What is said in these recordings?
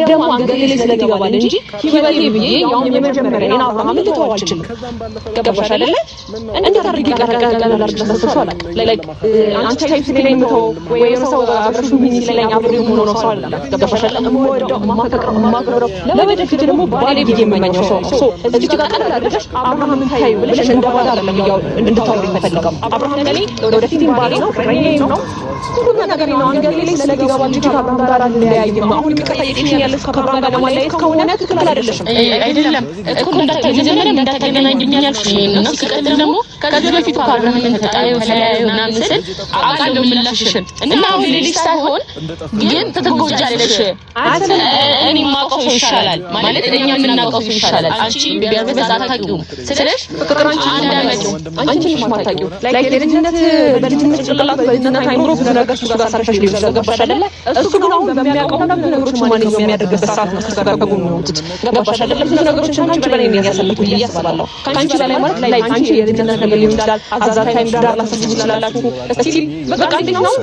ደግሞ አንገቴ ላይ ስለገባል እንጂ ይበል ብዬ ያው የመጀመሪያ እና አብርሃም ልተዋልችም ገባሽ አይደለ እንዴት አድርጌ ቀረቀረላር ተሰጥቷል ላይክ አንቺ ታይፕ ስለኝ ነው ወይ ሰው አብርሹ ምን ስለኝ አብሬው ሆኖ ነው ሰው አለ ገባሽ አይደለ ወደው ማከብረው ለወደፊት ደግሞ ባሌ ብዬ የማኛው ሰው እዚህ ጋር ቀላል አድርገሽ አብርሃም ታይ ብለሽ እንደባዳ አይደለም ያው እንድታወሪ ተፈልጋም አብርሃም ለኔ ወደፊት ባሌ ነው ፍሬዬ ነው ሁሉ ነገር ነው አንገቴ ላይ ስለገባ እንጂ ከአብርሃም ጋር አልለያይም አሁን ከጠየቅሽኝ ያለሽ ከአብርሃም ጋር ለማለያየት ከሆነ ትክክል አይደለሽም አይደለም እኮ እንዳታገናኝኝ ያልኩሽ ነው ሲቀጥል ደግሞ ከዚህ በፊት አብርሃም ምን ተጣየው ስለያየው ምናምን ስል አቃለው ምላሽሽን እና አሁን ልጅ ሳይሆን ግን ተተጎጃለሽ እኔ ማቀው ይሻላል ማለት እኛ የምናቀው ይሻላል አንቺ ቢያንስ አታውቂውም ስለሽ ፍቅር አንቺ ነሽ ማታውቂው ላይክ የልጅነት በልጅነት ጭንቅላት በልጅነት አይምሮ ብዙ ነገር እሱ ጋር ሰርፈሽ ሊሆን ገባሽ አይደለ እሱ ግን አሁን በሚያውቀው ነገሮች ማንኛውም የሚያደርግበት ሰዓት ነው ከሰራ ከጎኑ ነው ገባሽ አይደለ ብዙ ነገሮች አንቺ በላይ ነው ያሳለፉ እያስባለሁ ካንቺ በላይ ማለት ላይ አንቺ የልጅነት ነገር ሊሆን ይችላል አዛር ታይም ዳር ላሰብሽ ይችላልኩ እስቲ በቃ እንዴት ነው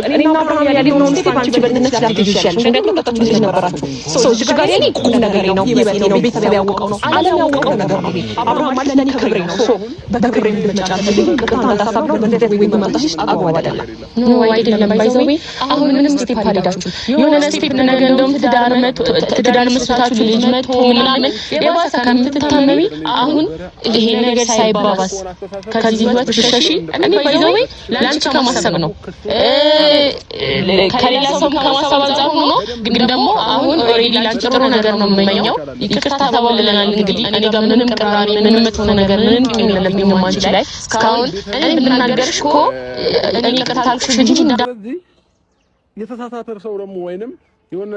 እኔና አብርሃም ያለው ነው እንዴት አንቺ በልጅነት ላትይሽ ይችላል እንደዚህ ተጠቅም ልጅ ነበራችሁ ሰው እዚህ ጋር የኔ ቁም ነገር ነው ይበል ነው ቤተሰብ ያወቀው ነው ዓለም ያወቀው ነገር ነው አብርሃም ማለት ለኔ ክብሬ ነው ሶ በክብሬ እንደመጫለኝ ቅጣት እንዳሳብረው በእንደዚህ ወይ በመጣሽ አጓዳ አይደለም ኖ አይደለም ባይዘው አሁን ምንም ስቴፕ አልሄዳችሁ የሆነ ስቴፕ ነገር እንደውም ትዳር መስራታችሁ ልጅ መቶ ምናምን የባሰ ከምትታመሚ አሁን ይሄ ነገር ሳይባባስ ከዚህ ህይወት ብትሸሺ እኔ ባይዘው ላንቺ ከማሰብ ነው ከሌላ ሰው ከማሰብ አንፃር ሆኖ ግን ደግሞ አሁን ኦሬዲ ላንቺ ጥሩ ነገር ነው የምመኘው ይቅርታ ተባብለናል እንግዲህ እኔ ጋር ምንም ቅራኔ ምንም መጥፎ ነገር ምንም ቂም የለብኝም አንቺ ላይ እስካሁን እኔ ብናገርሽ እኮ እኔ ይቅርታ አልኩሽ እንጂ የተሳሳተ ሰው ደግሞ ወይንም የሆነ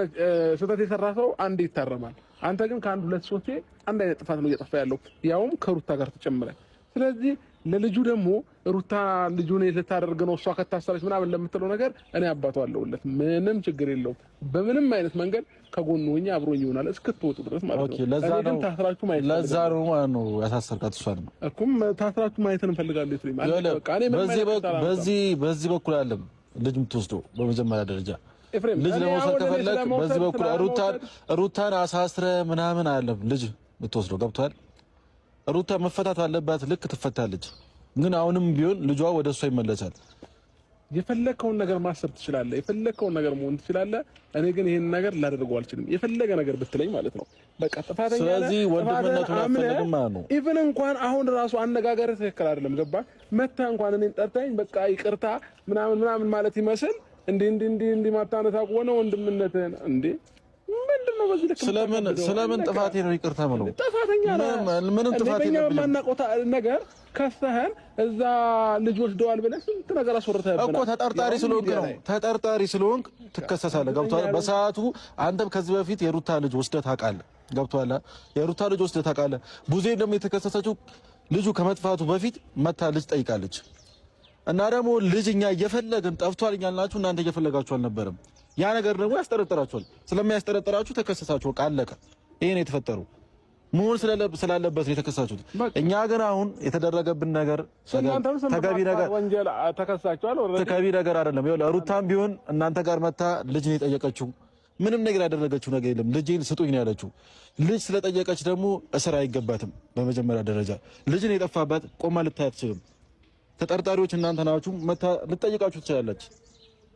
ስህተት የሰራ ሰው አንዴ ይታረማል አንተ ግን ከአንድ ሁለት ሶስት አንድ አይነት ጥፋት ነው እየጠፋ ያለው ያውም ከሩታ ጋር ተጨምረ ስለዚህ ለልጁ ደግሞ ሩታ ልጁን ልታደርግ ነው እሷ ከታሰረች ምናምን ለምትለው ነገር እኔ አባቱ አለውለት ምንም ችግር የለውም በምንም አይነት መንገድ ከጎኑ ሆኜ አብሮኝ ይሆናል እስክትወጡ ድረስ ማለት ነው ለዛም ታስራችሁ ማየት ለዛሩ ነው ያሳሰርካት እሷ ነው እኩም ታስራችሁ ማየት እንፈልጋለን ይትሪ ማለት በቃ እኔ በዚህ በኩል አለም ልጅ ምትወስደው በመጀመሪያ ደረጃ ልጅ ለመውሰድ ከፈለክ በዚህ በኩል ሩታን አሳስረ ምናምን አይደለም ልጅ ምትወስደው ገብቷል ሩታ መፈታት አለባት ልክ ትፈታለች ግን አሁንም ቢሆን ልጇ ወደሷ ይመለሳል የፈለከውን ነገር ማሰብ ትችላለህ የፈለከውን ነገር መሆን ትችላለህ እኔ ግን ይሄን ነገር ላደርገው አልችልም የፈለገ ነገር ብትለኝ ማለት ነው በቃ ጥፋተኛ ስለዚህ ወንድምነቱን አፈልግም ማለት ነው ኢቭን እንኳን አሁን ራሱ አነጋገር ትክክል አይደለም ገባ መታ እንኳን እኔን ጠርታኝ በቃ ይቅርታ ምናምን ማለት ይመስል እንዴ ማታነታ ቆነ ወንድምነትን እንዴ ምንድነው በዚህ ልክ ስለምን ጥፋቴ ነው ይቅርታ ማለት ጥፋተኛ ምንም ጥፋቴ ነው ማናቆታ ነገር ከሰህን እዛ ልጅ ወስደዋል ብለህ ስንት ነገር አስወርተህብናል እኮ ተጠርጣሪ ስለሆንክ ትከሰሳለህ ገብቶሃል በሰዓቱ አንተም ከዚህ በፊት የሩታ ልጅ ወስደህ ታውቃለህ ገብቶሃል የሩታ ልጅ ወስደህ ታውቃለህ ቡዜ ደግሞ የተከሰሰችው ልጁ ከመጥፋቱ በፊት መታ ልጅ ጠይቃለች እና ደግሞ ልጅኛ እየፈለግን ጠፍቷል እያልናችሁ እናንተ እየፈለጋችሁ አልነበረም ያ ነገር ደግሞ ያስጠረጥራችኋል ስለሚያስጠረጥራችሁ ተከሰሳችሁ ቃለቀ ይሄ ነው የተፈጠረው መሆን ስላለበት ነው የተከሰሳችሁት እኛ ግን አሁን የተደረገብን ነገር ተገቢ ነገር ወንጀል ተከሰሳችኋል ተገቢ ነገር አይደለም ይኸውልህ ሩታም ቢሆን እናንተ ጋር መታ ልጅ ነው የጠየቀችው ምንም ነገር ያደረገችው ነገር የለም ልጅን ስጡኝ ነው ያለችው ልጅ ስለጠየቀች ደግሞ እስር አይገባትም በመጀመሪያ ደረጃ ልጅ ነው የጠፋባት ቆማ ልታይ አትችልም ተጠርጣሪዎች እናንተ ናችሁ መታ ልጠይቃችሁ ትችላለች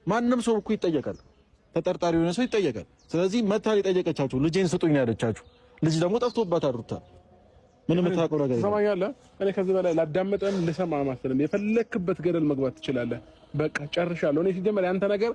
ማንንም ሰው እኮ ይጠየቃል ተጠርጣሪ የሆነ ሰው ይጠየቃል ስለዚህ መታ ሊጠየቀቻችሁ ልጅን ስጡኝ ነው ያለቻችሁ ልጅ ደግሞ ጠፍቶባታል ሩታ ምንም ታቆራ ነገር ሰማኛለህ እኔ ከዚህ በላይ ላዳመጠም ልሰማ ማሰለም የፈለክበት ገደል መግባት ትችላለህ በቃ ጨርሻለሁ እኔ ሲጀመር ያንተ ነገር